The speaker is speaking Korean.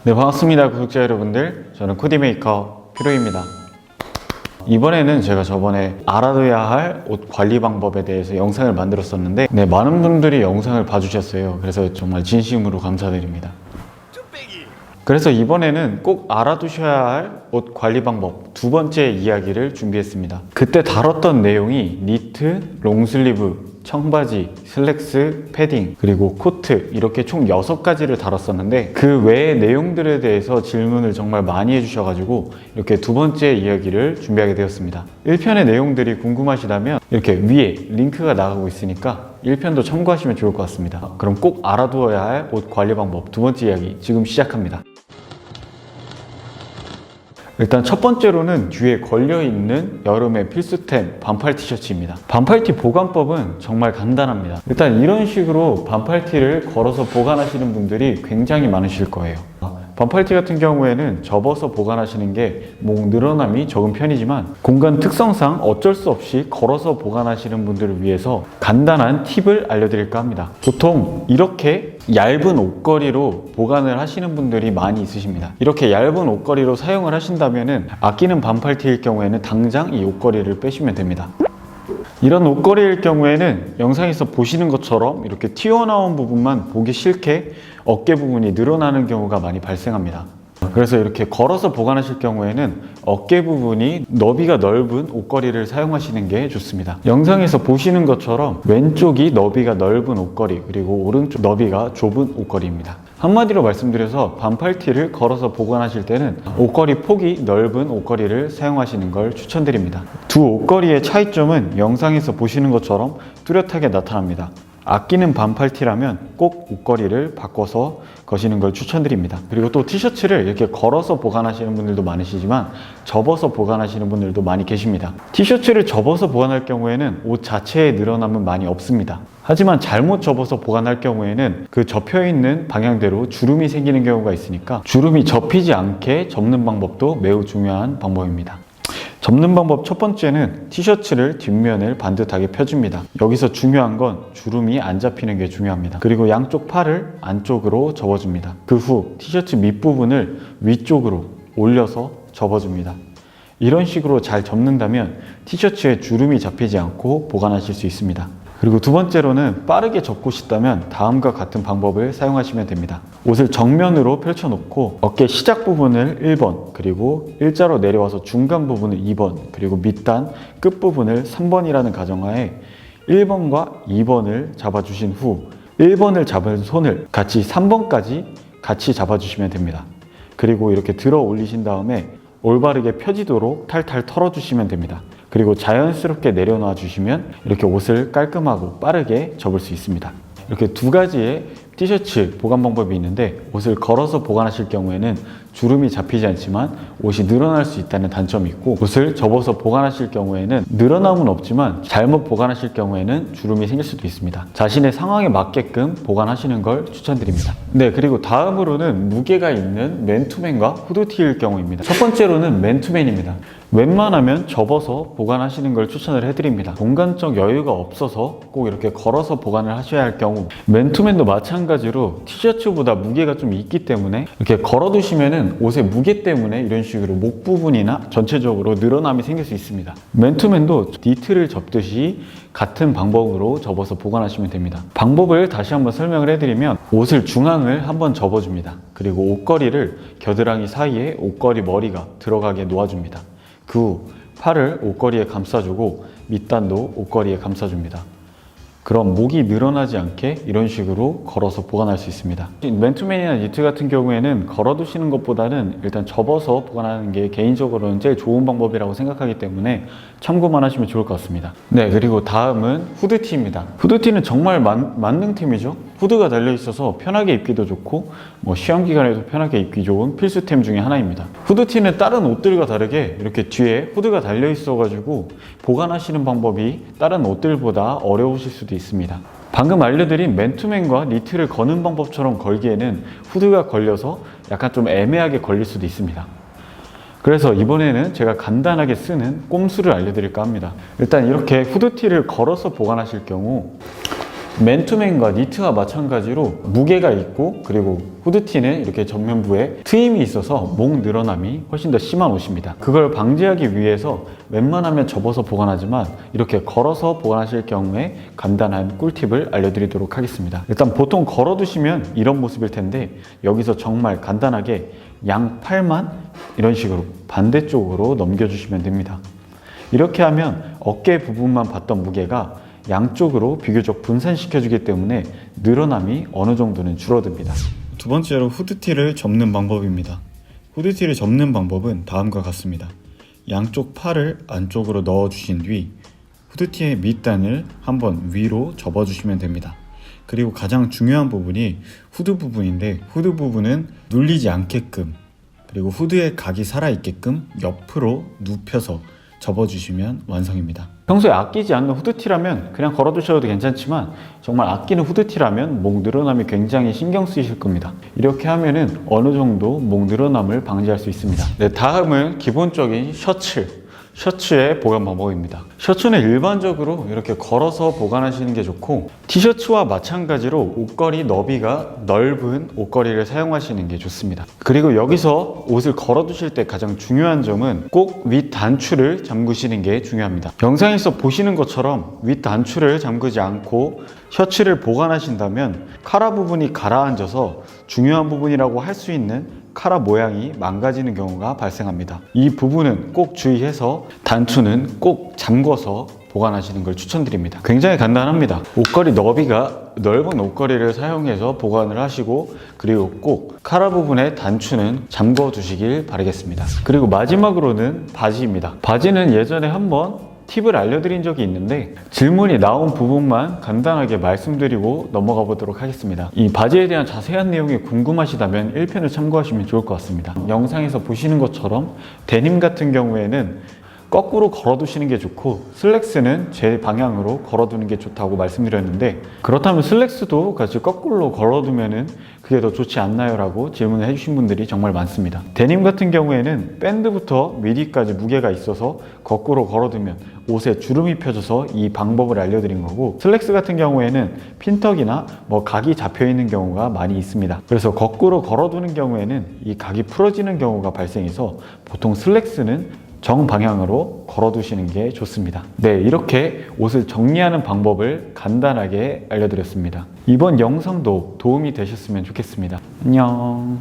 네, 반갑습니다 구독자 여러분들. 저는 코디메이커 피로입니다. 이번에는 제가 저번에 알아둬야 할 옷 관리 방법에 대해서 영상을 만들었었는데 많은 분들이 영상을 봐주셨어요. 그래서 정말 진심으로 감사드립니다. 그래서 이번에는 꼭 알아두셔야 할 옷 관리 방법 두 번째 이야기를 준비했습니다. 그때 다뤘던 내용이 니트, 롱슬리브, 청바지, 슬랙스, 패딩, 그리고 코트 이렇게 총 6가지를 다뤘었는데 그 외의 내용들에 대해서 질문을 정말 많이 해주셔가지고 이렇게 두 번째 이야기를 준비하게 되었습니다. 1편의 내용들이 궁금하시다면 이렇게 위에 링크가 나가고 있으니까 1편도 참고하시면 좋을 것 같습니다. 그럼 꼭 알아두어야 할 옷 관리 방법 두 번째 이야기 지금 시작합니다. 일단 첫 번째로는 뒤에 걸려있는 여름의 필수템 반팔 티셔츠입니다. 반팔티 보관법은 정말 간단합니다. 일단 이런 식으로 반팔티를 걸어서 보관하시는 분들이 굉장히 많으실 거예요. 반팔티 같은 경우에는 접어서 보관하시는 게 늘어남이 적은 편이지만 공간 특성상 어쩔 수 없이 걸어서 보관하시는 분들을 위해서 간단한 팁을 알려드릴까 합니다. 보통 이렇게 얇은 옷걸이로 보관을 하시는 분들이 많이 있으십니다. 이렇게 얇은 옷걸이로 사용을 하신다면 아끼는 반팔티일 경우에는 당장 이 옷걸이를 빼시면 됩니다. 이런 옷걸이일 경우에는 영상에서 보시는 것처럼 이렇게 튀어나온 부분만 보기 싫게 어깨 부분이 늘어나는 경우가 많이 발생합니다. 그래서 이렇게 걸어서 보관하실 경우에는 어깨 부분이 너비가 넓은 옷걸이를 사용하시는 게 좋습니다. 영상에서 보시는 것처럼 왼쪽이 너비가 넓은 옷걸이, 그리고 오른쪽 너비가 좁은 옷걸이입니다. 한마디로 말씀드려서 반팔티를 걸어서 보관하실 때는 옷걸이 폭이 넓은 옷걸이를 사용하시는 걸 추천드립니다. 두 옷걸이의 차이점은 영상에서 보시는 것처럼 뚜렷하게 나타납니다. 아끼는 반팔티라면 꼭 옷걸이를 바꿔서 거시는 걸 추천드립니다. 그리고 또 티셔츠를 이렇게 걸어서 보관하시는 분들도 많으시지만 접어서 보관하시는 분들도 많이 계십니다. 티셔츠를 접어서 보관할 경우에는 옷 자체에 늘어남은 많이 없습니다. 하지만 잘못 접어서 보관할 경우에는 그 접혀있는 방향대로 주름이 생기는 경우가 있으니까 주름이 접히지 않게 접는 방법도 매우 중요한 방법입니다. 접는 방법 첫 번째는 티셔츠를 뒷면을 반듯하게 펴줍니다. 여기서 중요한 건 주름이 안 잡히는 게 중요합니다. 그리고 양쪽 팔을 안쪽으로 접어줍니다. 그 후 티셔츠 밑부분을 위쪽으로 올려서 접어줍니다. 이런 식으로 잘 접는다면 티셔츠에 주름이 잡히지 않고 보관하실 수 있습니다. 그리고 두 번째로는 빠르게 접고 싶다면 다음과 같은 방법을 사용하시면 됩니다. 옷을 정면으로 펼쳐놓고 어깨 시작 부분을 1번, 그리고 일자로 내려와서 중간 부분을 2번, 그리고 밑단 끝부분을 3번이라는 가정하에 1번과 2번을 잡아주신 후 1번을 잡은 손을 같이 3번까지 같이 잡아주시면 됩니다. 그리고 이렇게 들어 올리신 다음에 올바르게 펴지도록 탈탈 털어주시면 됩니다. 그리고 자연스럽게 내려놔 주시면 이렇게 옷을 깔끔하고 빠르게 접을 수 있습니다. 이렇게 두 가지의 티셔츠 보관 방법이 있는데 옷을 걸어서 보관하실 경우에는 주름이 잡히지 않지만 옷이 늘어날 수 있다는 단점이 있고 옷을 접어서 보관하실 경우에는 늘어남은 없지만 잘못 보관하실 경우에는 주름이 생길 수도 있습니다. 자신의 상황에 맞게끔 보관하시는 걸 추천드립니다. 그리고 다음으로는 무게가 있는 맨투맨과 후드티일 경우입니다. 첫 번째로는 맨투맨입니다. 웬만하면 접어서 보관하시는 걸 추천을 해드립니다. 공간적 여유가 없어서 꼭 이렇게 걸어서 보관을 하셔야 할 경우 맨투맨도 마찬가지로 티셔츠보다 무게가 좀 있기 때문에 이렇게 걸어두시면은 옷의 무게 때문에 이런 식으로 목 부분이나 전체적으로 늘어남이 생길 수 있습니다. 맨투맨도 니트를 접듯이 같은 방법으로 접어서 보관하시면 됩니다. 방법을 다시 한번 설명을 해드리면 옷을 중앙을 한번 접어줍니다. 그리고 옷걸이를 겨드랑이 사이에 옷걸이 머리가 들어가게 놓아줍니다. 그 후 팔을 옷걸이에 감싸주고 밑단도 옷걸이에 감싸줍니다. 그럼 목이 늘어나지 않게 이런 식으로 걸어서 보관할 수 있습니다. 맨투맨이나 니트 같은 경우에는 걸어두시는 것보다는 일단 접어서 보관하는 게 개인적으로는 제일 좋은 방법이라고 생각하기 때문에 참고만 하시면 좋을 것 같습니다. 그리고 다음은 후드티입니다. 후드티는 정말 만능템이죠. 후드가 달려있어서 편하게 입기도 좋고 시험 기간에도 편하게 입기 좋은 필수템 중에 하나입니다. 후드티는 다른 옷들과 다르게 이렇게 뒤에 후드가 달려있어 가지고 보관하시는 방법이 다른 옷들보다 어려우실 수도 있습니다. 방금 알려드린 맨투맨과 니트를 거는 방법처럼 걸기에는 후드가 걸려서 약간 좀 애매하게 걸릴 수도 있습니다. 그래서 이번에는 제가 간단하게 쓰는 꼼수를 알려드릴까 합니다. 일단 이렇게 후드티를 걸어서 보관하실 경우 맨투맨과 니트와 마찬가지로 무게가 있고 그리고 후드티는 이렇게 전면부에 트임이 있어서 목 늘어남이 훨씬 더 심한 옷입니다. 그걸 방지하기 위해서 웬만하면 접어서 보관하지만 이렇게 걸어서 보관하실 경우에 간단한 꿀팁을 알려드리도록 하겠습니다. 일단 보통 걸어두시면 이런 모습일 텐데 여기서 정말 간단하게 양팔만 이런 식으로 반대쪽으로 넘겨주시면 됩니다. 이렇게 하면 어깨 부분만 받던 무게가 양쪽으로 비교적 분산시켜주기 때문에 늘어남이 어느 정도는 줄어듭니다. 두 번째로 후드티를 접는 방법입니다. 후드티를 접는 방법은 다음과 같습니다. 양쪽 팔을 안쪽으로 넣어주신 뒤 후드티의 밑단을 한번 위로 접어주시면 됩니다. 그리고 가장 중요한 부분이 후드 부분인데 후드 부분은 눌리지 않게끔 그리고 후드의 각이 살아있게끔 옆으로 눕혀서 접어주시면 완성입니다. 평소에 아끼지 않는 후드티라면 그냥 걸어두셔도 괜찮지만 정말 아끼는 후드티라면 목 늘어남이 굉장히 신경 쓰이실 겁니다. 이렇게 하면은 어느 정도 목 늘어남을 방지할 수 있습니다. 네, 다음은 기본적인 셔츠의 보관 방법입니다. 셔츠는 일반적으로 이렇게 걸어서 보관하시는 게 좋고 티셔츠와 마찬가지로 옷걸이 너비가 넓은 옷걸이를 사용하시는 게 좋습니다. 그리고 여기서 옷을 걸어 두실 때 가장 중요한 점은 꼭 윗 단추를 잠그시는 게 중요합니다. 영상에서 보시는 것처럼 윗 단추를 잠그지 않고 셔츠를 보관하신다면 카라 부분이 가라앉아서 중요한 부분이라고 할 수 있는 카라 모양이 망가지는 경우가 발생합니다. 이 부분은 꼭 주의해서 단추는 꼭 잠궈서 보관하시는 걸 추천드립니다. 굉장히 간단합니다. 옷걸이 너비가 넓은 옷걸이를 사용해서 보관을 하시고 그리고 꼭 카라 부분의 단추는 잠궈 두시길 바라겠습니다. 그리고 마지막으로는 바지입니다. 바지는 예전에 한번 팁을 알려드린 적이 있는데 질문이 나온 부분만 간단하게 말씀드리고 넘어가 보도록 하겠습니다. 이 바지에 대한 자세한 내용이 궁금하시다면 1편을 참고하시면 좋을 것 같습니다. 영상에서 보시는 것처럼 데님 같은 경우에는 거꾸로 걸어두시는 게 좋고 슬랙스는 제 방향으로 걸어두는 게 좋다고 말씀드렸는데 그렇다면 슬랙스도 같이 거꾸로 걸어두면은 그게 더 좋지 않나요? 라고 질문을 해주신 분들이 정말 많습니다. 데님 같은 경우에는 밴드부터 미디까지 무게가 있어서 거꾸로 걸어두면 옷에 주름이 펴져서 이 방법을 알려드린 거고 슬랙스 같은 경우에는 핀턱이나 각이 잡혀 있는 경우가 많이 있습니다. 그래서 거꾸로 걸어두는 경우에는 이 각이 풀어지는 경우가 발생해서 보통 슬랙스는 정방향으로 걸어두시는 게 좋습니다. 네, 이렇게 옷을 정리하는 방법을 간단하게 알려드렸습니다. 이번 영상도 도움이 되셨으면 좋겠습니다. 안녕.